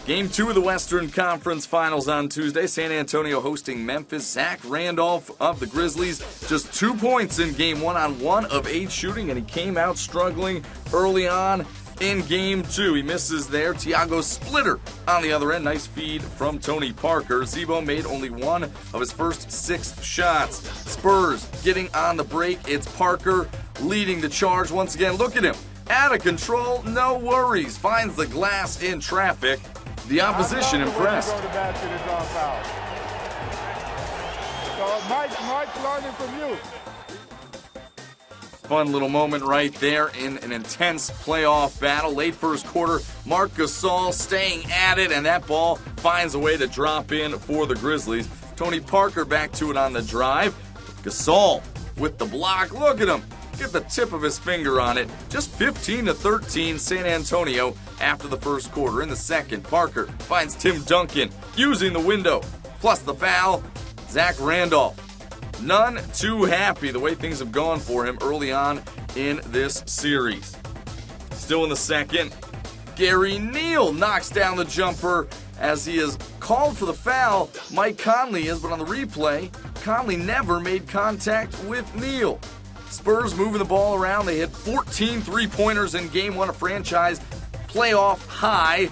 Game 2 of the Western Conference Finals on Tuesday. San Antonio hosting Memphis. Zach Randolph of the Grizzlies, just 2 points in Game 1 on 1 of 8 shooting, and he came out struggling early on in Game 2. He misses there. Tiago Splitter on the other end. Nice feed from Tony Parker. Z-Bo made only 1 of his first 6 shots. Spurs getting on the break. It's Parker leading the charge once again. Look at him. Out of control, no worries. Finds the glass in traffic. The opposition impressed. Mike's learning from you. Fun little moment right there in an intense playoff battle. Late first quarter, Marc Gasol staying at it, and that ball finds a way to drop in for the Grizzlies. Tony Parker back to it on the drive. Gasol with the block. Look at him. Get the tip of his finger on it. Just 15-13 San Antonio after the first quarter. In the second, Parker finds Tim Duncan using the window. Plus the foul, Zach Randolph. None too happy the way things have gone for him early on in this series. Still in the second, Gary Neal knocks down the jumper as he is called for the foul. Mike Conley is, but on the replay, Conley never made contact with Neal. Spurs moving the ball around. They hit 14 three-pointers in Game 1, a franchise playoff high.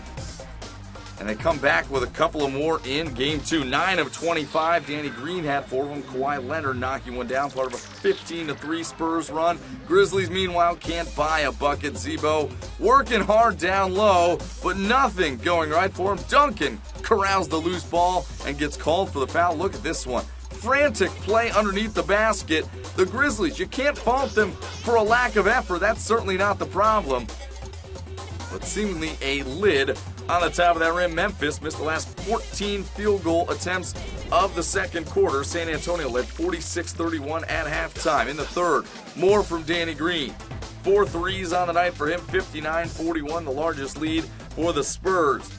And they come back with a couple of more in Game 2. 9 of 25. Danny Green had 4 of them. Kawhi Leonard knocking one down. Part of a 15-3 Spurs run. Grizzlies, meanwhile, can't buy a bucket. Z-Bo working hard down low, but nothing going right for him. Duncan corrals the loose ball and gets called for the foul. Look at this one. Frantic play underneath the basket. The Grizzlies, you can't fault them for a lack of effort. That's certainly not the problem. But seemingly a lid on the top of that rim. Memphis missed the last 14 field goal attempts of the second quarter. San Antonio led 46-31 at halftime. In the third, more from Danny Green. 4 threes on the night for him, 59-41, the largest lead for the Spurs.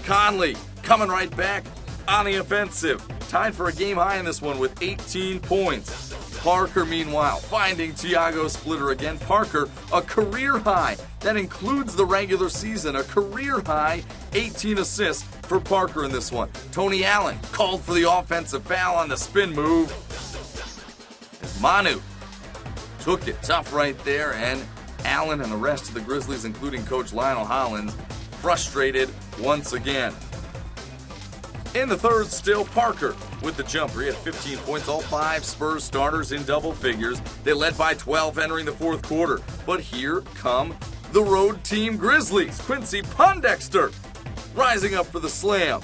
Conley coming right back on the offensive. Tied for a game high in this one with 18 points. Parker, meanwhile, finding Tiago Splitter again. Parker, a career high. That includes the regular season. A career high 18 assists for Parker in this one. Tony Allen called for the offensive foul on the spin move. As Manu took it tough right there, and Allen and the rest of the Grizzlies, including Coach Lionel Hollins, frustrated once again. In the third, still Parker with the jumper. He had 15 points, all 5 Spurs starters in double figures. They led by 12 entering the fourth quarter. But here come the road team Grizzlies. Quincy Pondexter rising up for the slam.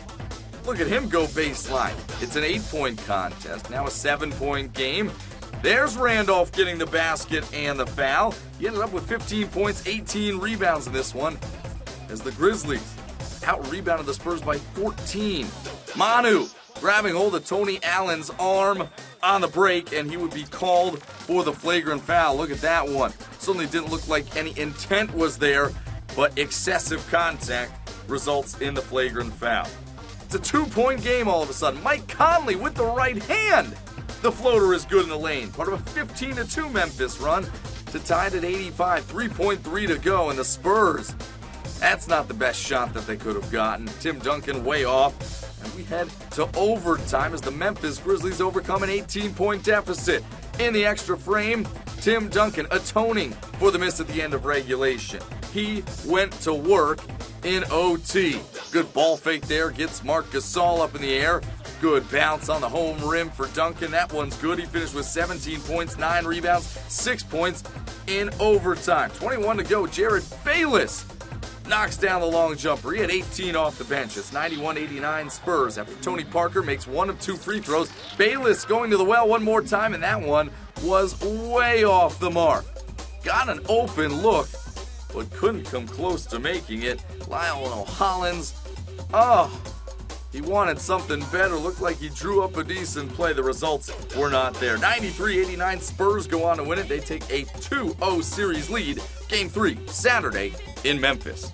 Look at him go baseline. It's an 8-point contest, now a 7-point game. There's Randolph getting the basket and the foul. He ended up with 15 points, 18 rebounds in this one, as the Grizzlies out-rebounded the Spurs by 14. Manu grabbing hold of Tony Allen's arm on the break, and he would be called for the flagrant foul. Look at that one. Certainly didn't look like any intent was there, but excessive contact results in the flagrant foul. It's a 2-point game all of a sudden. Mike Conley with the right hand. The floater is good in the lane. Part of a 15-2 Memphis run to tie it at 85. 3.3 to go, and the Spurs, that's not the best shot that they could have gotten. Tim Duncan way off. And we head to overtime as the Memphis Grizzlies overcome an 18-point deficit. In the extra frame, Tim Duncan atoning for the miss at the end of regulation. He went to work in OT. Good ball fake there, gets Marc Gasol up in the air. Good bounce on the home rim for Duncan. That one's good. He finished with 17 points, 9 rebounds, 6 points in overtime. 21 to go. Jared Bayless knocks down the long jumper. He had 18 off the bench. It's 91-89 Spurs after Tony Parker makes 1 of 2 free throws. Bayless going to the well one more time, and that one was way off the mark. Got an open look, but couldn't come close to making it. Lionel Hollins, he wanted something better. Looked like he drew up a decent play. The results were not there. 93-89 Spurs go on to win it. They take a 2-0 series lead. Game 3, Saturday in Memphis.